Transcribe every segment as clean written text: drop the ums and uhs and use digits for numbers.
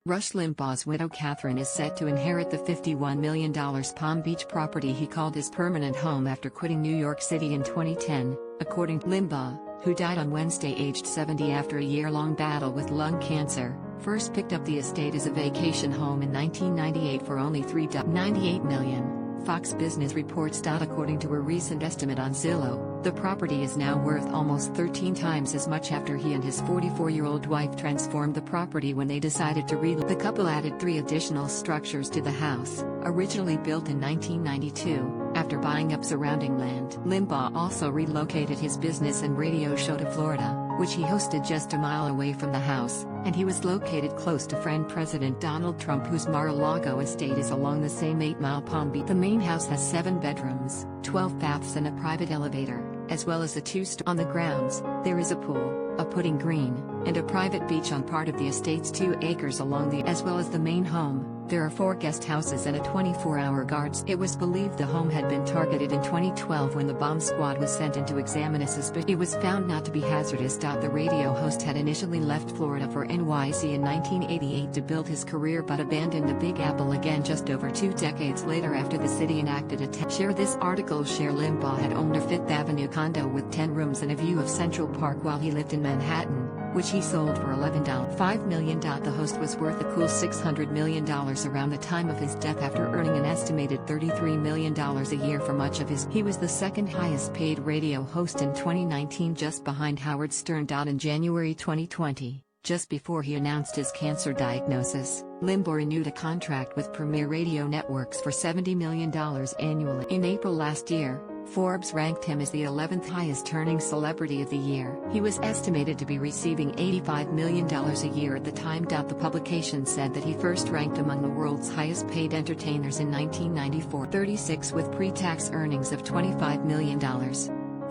Rush Limbaugh's widow Kathryn is set to inherit the $51 million Palm Beach property he called his permanent home after quitting New York City in 2010, according to Limbaugh, who died on Wednesday aged 70 after a year-long battle with lung cancer. First picked up the estate as a vacation home in 1998 for only $3.98 million. Fox Business reports. According to a recent estimate on Zillow, the property is now worth almost 13 times as much after he and his 44-year-old wife transformed the property when they decided to The couple added 3 additional structures to the house, originally built in 1992, after buying up surrounding land. Limbaugh also relocated his business and radio show to Florida, which he hosted just a mile away from the house, and he was located close to friend President Donald Trump, whose Mar-a-Lago estate is along the same 8-mile Palm Beach. The main house has 7 bedrooms, 12 baths and a private elevator, as well as a 2-story. On the grounds, there is a pool, a putting green, and a private beach on part of the estate's 2 acres along the as well as the main home. There are 4 guest houses and a 24-hour guards. It was believed the home had been targeted in 2012 when the bomb squad was sent in to examine a suspicion. It was found not to be hazardous. The radio host had initially left Florida for NYC in 1988 to build his career but abandoned the Big Apple again just over 2 decades later after the city enacted a Share this article. Limbaugh had owned a Fifth Avenue condo with 10 rooms and a view of Central Park while he lived in Manhattan, which he sold for $11.5 million. The host was worth a cool $600 million around the time of his death after earning an estimated $33 million a year for much of his. He was the second highest paid radio host in 2019, just behind Howard Stern. In January 2020, just before he announced his cancer diagnosis, Limbaugh renewed a contract with Premier Radio Networks for $70 million annually. In April last year, Forbes ranked him as the 11th highest earning celebrity of the year. He was estimated to be receiving $85 million a year at the time. The publication said that he first ranked among the world's highest paid entertainers in 1994, 36 with pre-tax earnings of $25 million.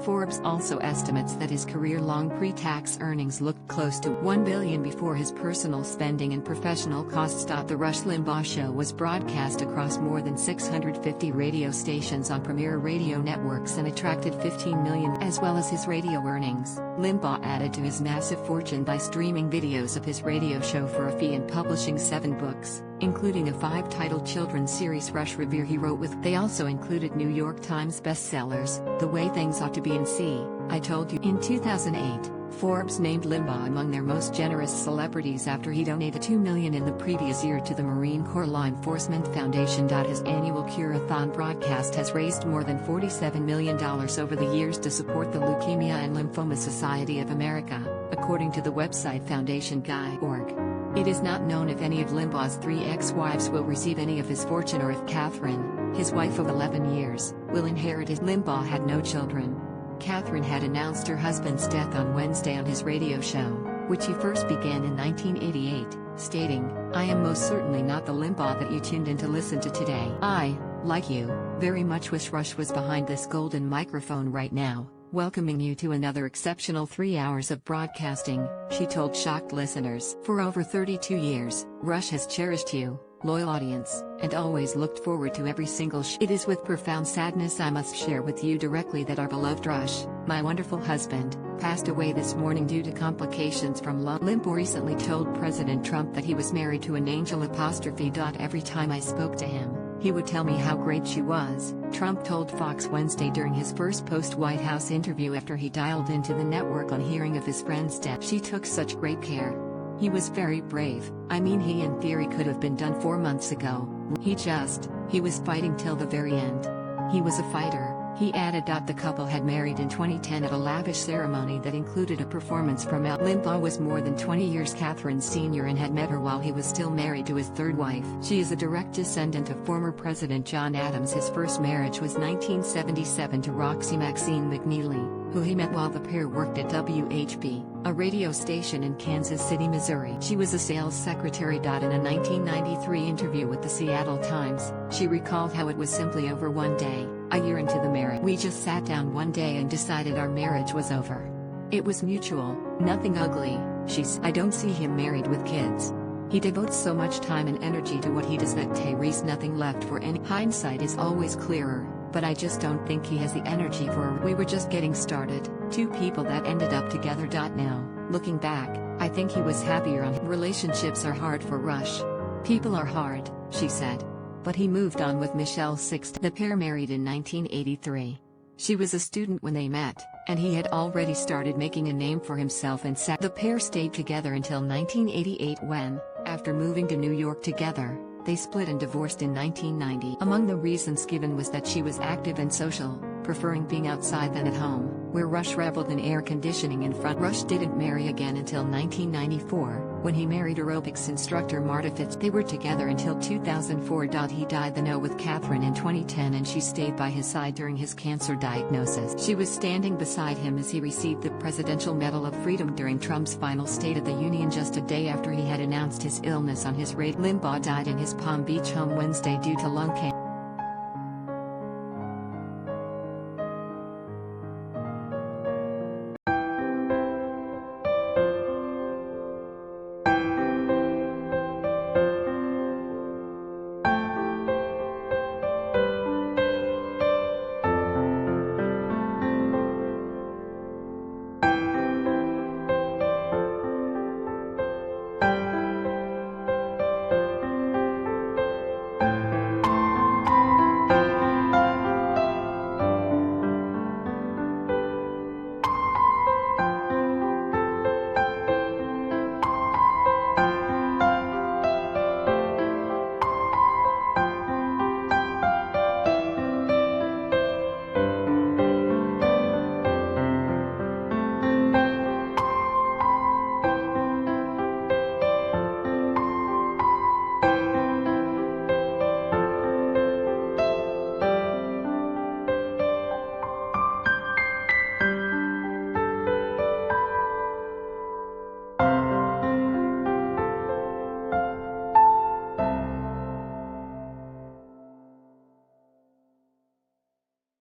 Forbes also estimates that his career-long pre-tax earnings looked close to $1 billion before his personal spending and professional costs. The Rush Limbaugh Show was broadcast across more than 650 radio stations on Premier Radio Networks and attracted 15 million, as well as his radio earnings. Limbaugh added to his massive fortune by streaming videos of his radio show for a fee and publishing 7 books, including a 5-titled children's series Rush Revere he wrote with. They also included New York Times bestsellers, The Way Things Ought to Be and See, I Told You. In 2008, Forbes named Limbaugh among their most generous celebrities after he donated $2 million in the previous year to the Marine Corps Law Enforcement Foundation. His annual Cure-a-thon broadcast has raised more than $47 million over the years to support the Leukemia and Lymphoma Society of America, according to the website foundationguy.org. It is not known if any of Limbaugh's 3 ex-wives will receive any of his fortune or if Kathryn, his wife of 11 years, will inherit his. Limbaugh had no children. Kathryn had announced her husband's death on Wednesday on his radio show, which he first began in 1988, stating, "I am most certainly not the Limbaugh that you tuned in to listen to today. I, like you, very much wish Rush was behind this golden microphone right now, welcoming you to another exceptional 3 hours of broadcasting," she told shocked listeners. For over 32 years, Rush has cherished you, loyal audience, and always looked forward to every single It is with profound sadness I must share with you directly that our beloved Rush, my wonderful husband, passed away this morning due to complications from lung. Limbaugh recently told President Trump that he was married to an angel. Every time I spoke to him, he would tell me how great she was, Trump told Fox Wednesday during his first post-White House interview after he dialed into the network on hearing of his friend's death. She took such great care. He was very brave. I mean, he in theory could have been done 4 months ago. He was fighting till the very end. He was a fighter, he added. The couple had married in 2010 at a lavish ceremony that included a performance from Limbaugh was more than 20 years Kathryn's senior and had met her while he was still married to his 3rd wife. She is a direct descendant of former President John Adams. His first marriage was 1977 to Roxy Maxine McNeely, who he met while the pair worked at WHB, a radio station in Kansas City, Missouri. She was a sales secretary. In a 1993 interview with the Seattle Times, she recalled how it was simply over one day, a year into the marriage. "We just sat down one day and decided our marriage was over. It was mutual, nothing ugly," she said. "I don't see him married with kids. He devotes so much time and energy to what he does that there's nothing left for any. Hindsight is always clearer, but I just don't think he has the energy for. We were just getting started, 2 people that ended up together. Now, looking back, I think he was happier on. Relationships are hard for Rush. People are hard, she said. But he moved on with Michelle Sixt. The pair married in 1983. She was a student when they met, and he had already started making a name for himself and the pair stayed together until 1988 when, after moving to New York together, they split and divorced in 1990. Among the reasons given was that she was active and social, preferring being outside than at home, where Rush reveled in air conditioning in front. Rush didn't marry again until 1994, when he married aerobics instructor Marta Fitz. They were together until 2004. He died with Kathryn in 2010 and she stayed by his side during his cancer diagnosis. She was standing beside him as he received the Presidential Medal of Freedom during Trump's final State of the Union just a day after he had announced his illness on his radio. Limbaugh died in his Palm Beach home Wednesday due to lung cancer.